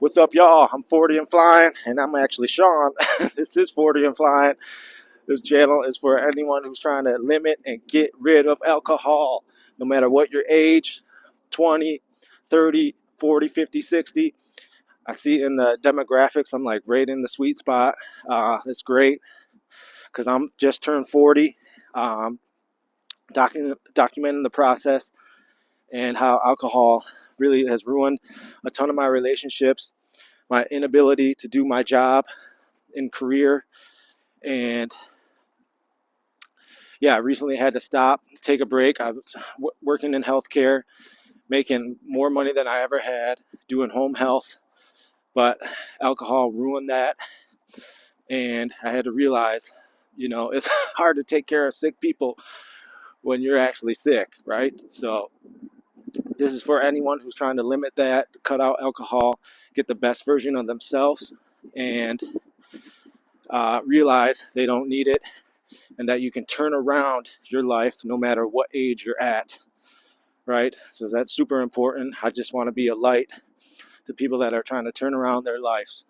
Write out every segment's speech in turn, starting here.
What's up, y'all? I'm 40 and Flying, and I'm actually Sean. This is 40 and Flying. This channel is for anyone who's trying to limit and get rid of alcohol, no matter what your age, 20, 30, 40, 50, 60. I see in the demographics, I'm like right in the sweet spot. That's great because I'm just turned 40, documenting the process and how alcohol really has ruined a ton of my relationships, my inability to do my job in career, and yeah, I recently had to stop, take a break. I was working in healthcare, making more money than I ever had, doing home health, but alcohol ruined that, and I had to realize, it's hard to take care of sick people when you're actually sick, right? So this is for anyone who's trying to limit that, cut out alcohol, get the best version of themselves, and realize they don't need it, and that you can turn around your life no matter what age you're at, right? So that's super important. I just want to be a light to people that are trying to turn around their lives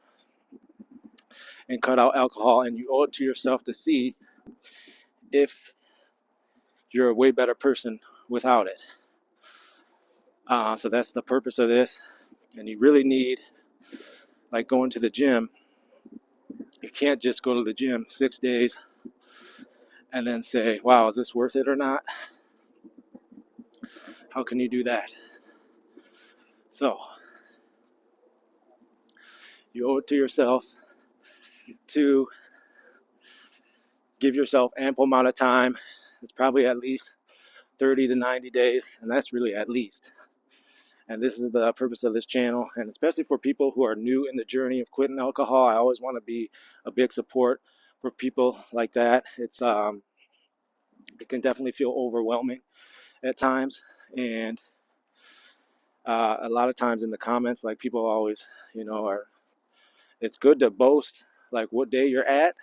and cut out alcohol, and you owe it to yourself to see if you're a way better person without it. So that's the purpose of this. And you really need, like going to the gym, you can't just go to the gym 6 days and then say, wow, is this worth it or not? How can you do that? So you owe it to yourself to give yourself ample amount of time. It's probably at least 30 to 90 days, and that's really at least. And this is the purpose of this channel, and especially for people who are new in the journey of quitting alcohol. I always want to be a big support for people like that. It can definitely feel overwhelming at times, and a lot of times in the comments, like people always, are. It's good to boast like what day you're at,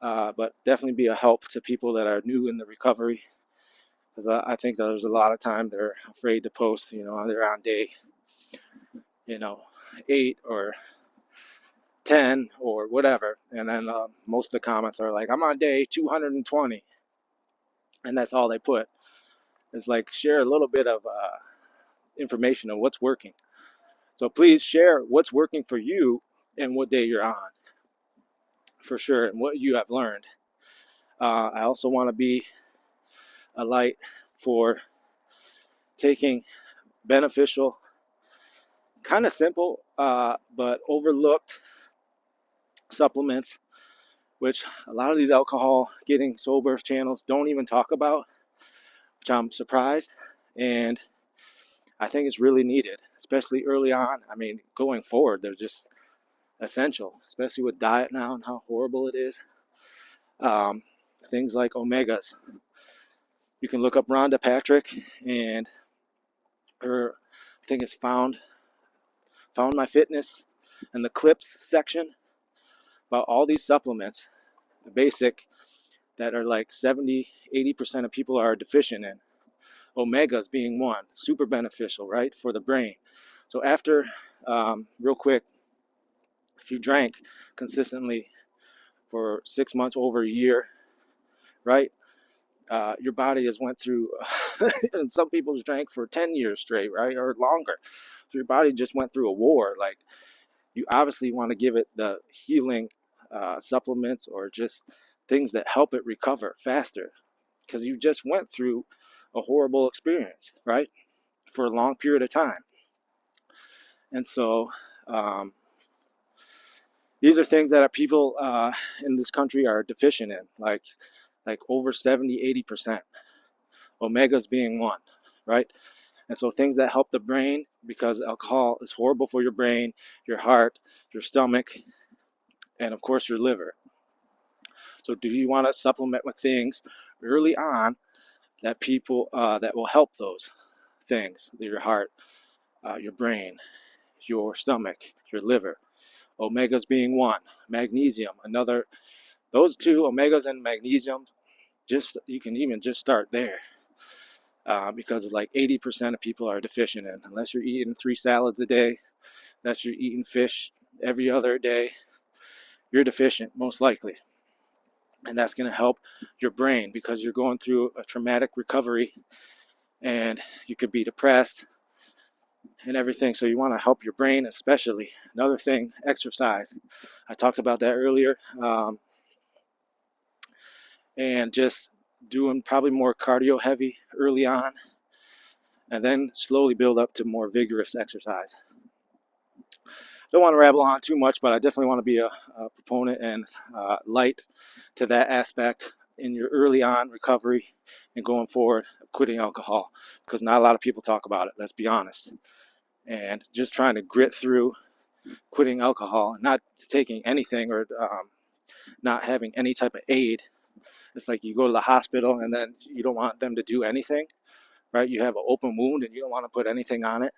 but definitely be a help to people that are new in the recovery. Because I think there's a lot of time they're afraid to post, they're on day, 8 or 10 or whatever. And then most of the comments are like, I'm on day 220. And that's all they put. It's like, share a little bit of information on what's working. So please share what's working for you and what day you're on, for sure, and what you have learned. I also want to be a light for taking beneficial, kind of simple, but overlooked supplements, which a lot of these alcohol getting sober channels don't even talk about, which I'm surprised. And I think it's really needed, especially early on. I mean, going forward, they're just essential, especially with diet now and how horrible it is. Things like omegas. You can look up Rhonda Patrick, and her, I think it's Found My Fitness, and the clips section about all these supplements, the basic, that are like 70-80% of people are deficient in. Omegas being one, super beneficial, right, for the brain. So after, real quick, if you drank consistently for 6 months, over a year, right, your body has went through, and some people drank for 10 years straight, right, or longer. So your body just went through a war. Like, you obviously want to give it the healing supplements, or just things that help it recover faster, because you just went through a horrible experience, right, for a long period of time. And so these are things that people in this country are deficient in, like over 70-80%, omegas being one, right? And so things that help the brain, because alcohol is horrible for your brain, your heart, your stomach, and of course your liver. So do you want to supplement with things early on that people that will help those things, your heart, your brain, your stomach, your liver? Omegas being one, magnesium another. Those two, omegas and magnesium, you can even just start there, because like 80% of people are deficient in, unless you're eating 3 salads a day, That's you're eating fish every other day, you're deficient, most likely. And that's going to help your brain because you're going through a traumatic recovery and you could be depressed and everything. So you want to help your brain, especially. Another thing, exercise. I talked about that earlier. And just doing probably more cardio heavy early on and then slowly build up to more vigorous exercise. Don't want to rabble on too much, but I definitely want to be a proponent and light to that aspect in your early on recovery and going forward, quitting alcohol, because not a lot of people talk about it, let's be honest. And just trying to grit through quitting alcohol, not taking anything or not having any type of aid. It's like you go to the hospital and then you don't want them to do anything, right? You have an open wound and you don't want to put anything on it.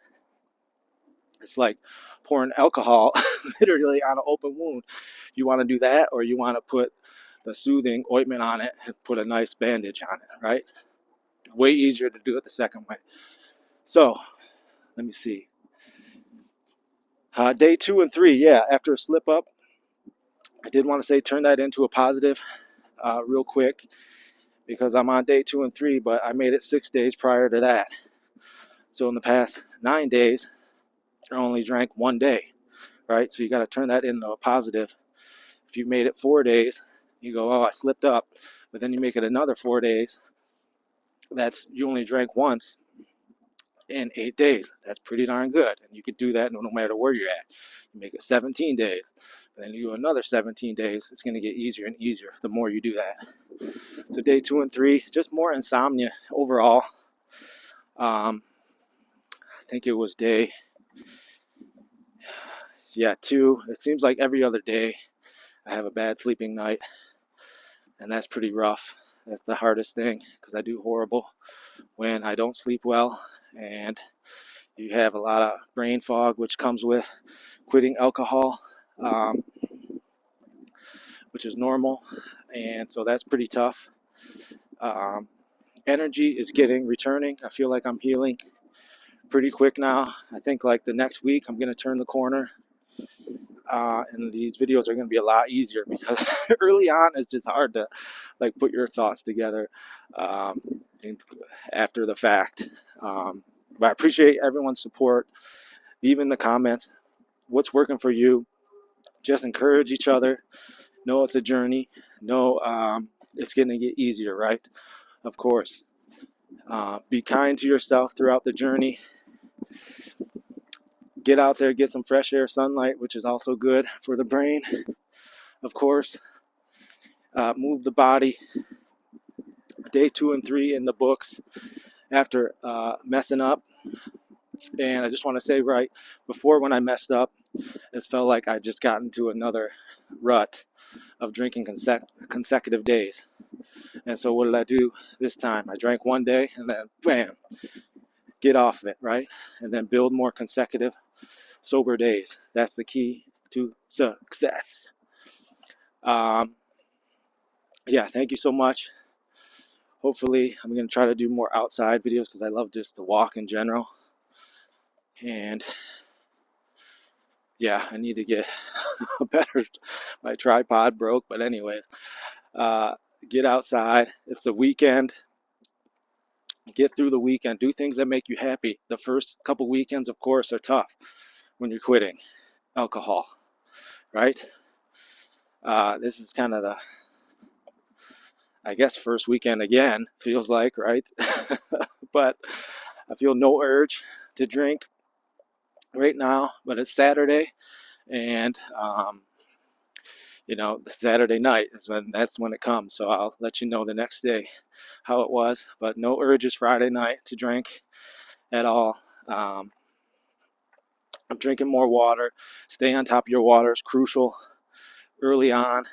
It's like pouring alcohol literally on an open wound. You want to do that, or you want to put the soothing ointment on it and put a nice bandage on it, right? Way easier to do it the second way. So, let me see. Day 2 and 3, yeah, after a slip up, I did want to say turn that into a positive real quick because I'm on day 2 and 3, but I made it 6 days prior to that. So in the past 9 days, I only drank 1 day, right? So you got to turn that into a positive. If you made it 4 days, you go, oh, I slipped up. But then you make it another 4 days. That's you only drank once in 8 days. That's pretty darn good. And you could do that no matter where you're at. You make it 17 days. Then you do another 17 days. It's going to get easier and easier the more you do that. So day 2 and 3, just more insomnia overall. I think it was day 2. It seems like every other day I have a bad sleeping night, and that's pretty rough. That's the hardest thing because I do horrible when I don't sleep well, and you have a lot of brain fog, which comes with quitting alcohol, which is normal, and so that's pretty tough. Energy is returning. I feel like I'm healing pretty quick now. I think like the next week I'm going to turn the corner. And these videos are going to be a lot easier because early on it's just hard to like put your thoughts together after the fact. But I appreciate everyone's support. Leave in the comments what's working for you. Just encourage each other. Know it's a journey. Know it's going to get easier, right? Of course. Be kind to yourself throughout the journey. Get out there, get some fresh air, sunlight, which is also good for the brain, of course. Move the body. Day 2 and 3 in the books after messing up. And I just want to say, right before when I messed up, it felt like I just got into another rut of drinking consecutive days. And so what did I do this time? I drank 1 day and then bam, get off of it, right? And then build more consecutive sober days. That's the key to success. Yeah, thank you so much. Hopefully, I'm going to try to do more outside videos because I love just to walk in general. And yeah, I need to get a better, my tripod broke, but anyways, get outside. It's a weekend. Get through the weekend. Do things that make you happy. The first couple weekends, of course, are tough when you're quitting alcohol, right? This is kind of the, I guess, first weekend again, feels like, right? But I feel no urge to drink right now, but it's Saturday, and the Saturday night is that's when it comes. So I'll let you know the next day how it was. But no urges Friday night to drink at all. I'm drinking more water. Stay on top of your water is crucial early on.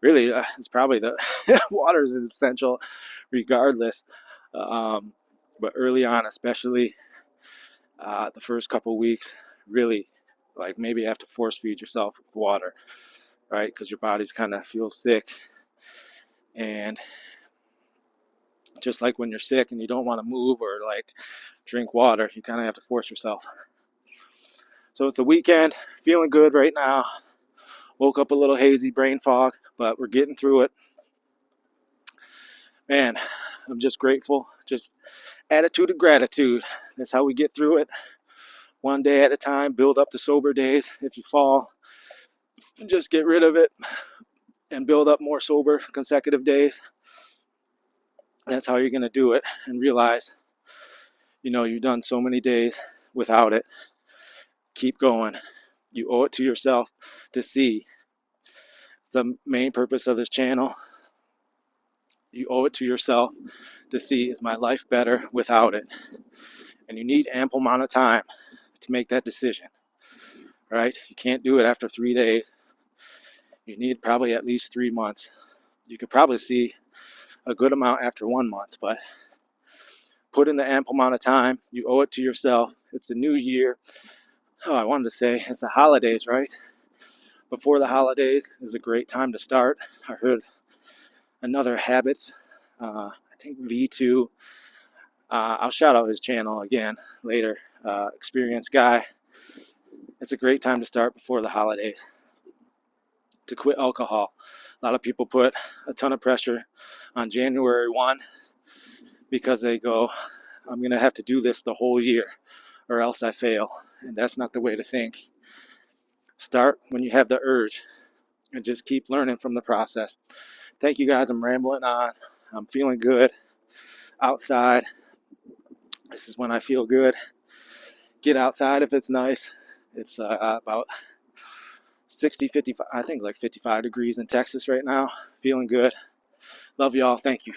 Really, it's probably the water is essential regardless. But early on, especially the first couple weeks, really, like maybe you have to force feed yourself with water, right? Because your body's kind of feels sick. And just like when you're sick and you don't want to move or like drink water, you kind of have to force yourself. So it's a weekend, feeling good right now. Woke up a little hazy, brain fog, but we're getting through it. Man, I'm just grateful. Just attitude of gratitude. That's how we get through it. One day at a time, build up the sober days. If you fall, just get rid of it and build up more sober consecutive days. That's how you're going to do it, and realize, you've done so many days without it. Keep going. You owe it to yourself to see. It's the main purpose of this channel. You owe it to yourself to see, is my life better without it? And you need ample amount of time to make that decision, right? You can't do it after 3 days. You need probably at least 3 months. You could probably see a good amount after 1 month, but put in the ample amount of time. You owe it to yourself. It's a new year. Oh, I wanted to say it's the holidays, right? Before the holidays is a great time to start. I heard another Habits, I think V2. I'll shout out his channel again later. Experienced guy. It's a great time to start before the holidays to quit alcohol. A lot of people put a ton of pressure on January 1 because they go, I'm going to have to do this the whole year or else I fail. And that's not the way to think. Start when you have the urge and just keep learning from the process. Thank you guys. I'm rambling on. I'm feeling good outside. This is when I feel good. Get outside if it's nice. It's about 60, 55, I think like 55 degrees in Texas right now. Feeling good. Love y'all. Thank you.